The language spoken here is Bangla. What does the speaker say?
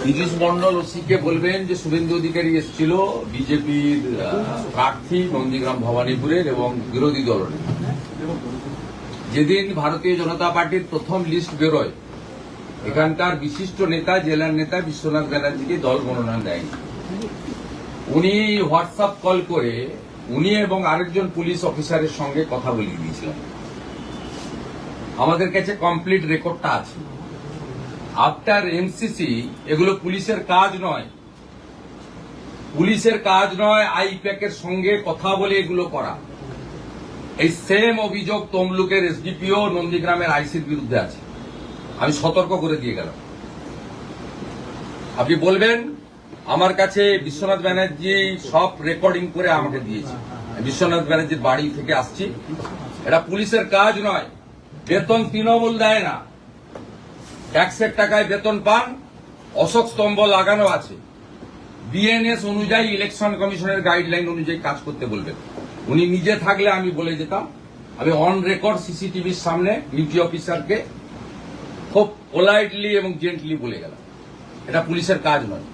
নীতিশ মন্ডল ওসিকে বলবেন যে শুভেন্দু অধিকারী এসেছিল বিজেপির প্রার্থী নন্দীগ্রাম ভবানীপুরের এবং বিরোধী দলের। যেদিন ভারতীয় জনতা পার্টির প্রথম লিস্ট বেরোয়, এখানকার বিশিষ্ট নেতা, জেলার নেতা বিশ্বনাথ ব্যানার্জিকে দল মনোনয়ন দেয়নি। উনি হোয়াটসঅ্যাপ কল করে উনি এবং আরেকজন পুলিশ অফিসারের সঙ্গে কথা বলিয়ে দিয়েছিলেন। আমাদের কাছে কমপ্লিট রেকর্ডটা আছে। আফটার এমসিসি এগুলো পুলিশের কাজ নয়, পুলিশের কাজ নয় আইপ্যাকের সঙ্গে কথা বলে এগুলো করা। এই সেম অভিযোগ তমলুকের এসডিপিও নন্দীগ্রামের আইসির বিরুদ্ধে আছে। আমি সতর্ক করে দিয়ে গেলাম। আপনি বলবেন আমার কাছে বিশ্বনাথ ব্যানার্জি সব রেকর্ডিং করে আমাকে দিয়েছে। বিশ্বনাথ ব্যানার্জির বাড়ি থেকে আসছি। এটা পুলিশের কাজ নয়। বেতন তৃণমূল দেয় না, ট্যাক্সের টাকায় বেতন পান। অশোক স্তম্ভ লাগানো আছে। বিএনএস অনুযায়ী, ইলেকশন কমিশনের গাইডলাইন অনুযায়ী কাজ করতে বলবেন। উনি নিজে থাকলে আমি বলে যেতাম। আমি অন রেকর্ড সিসিটিভির সামনে ডিউটি অফিসারকে খুব পোলাইটলি এবং জেন্টলি বলে গেলাম, এটা পুলিশের কাজ নয়।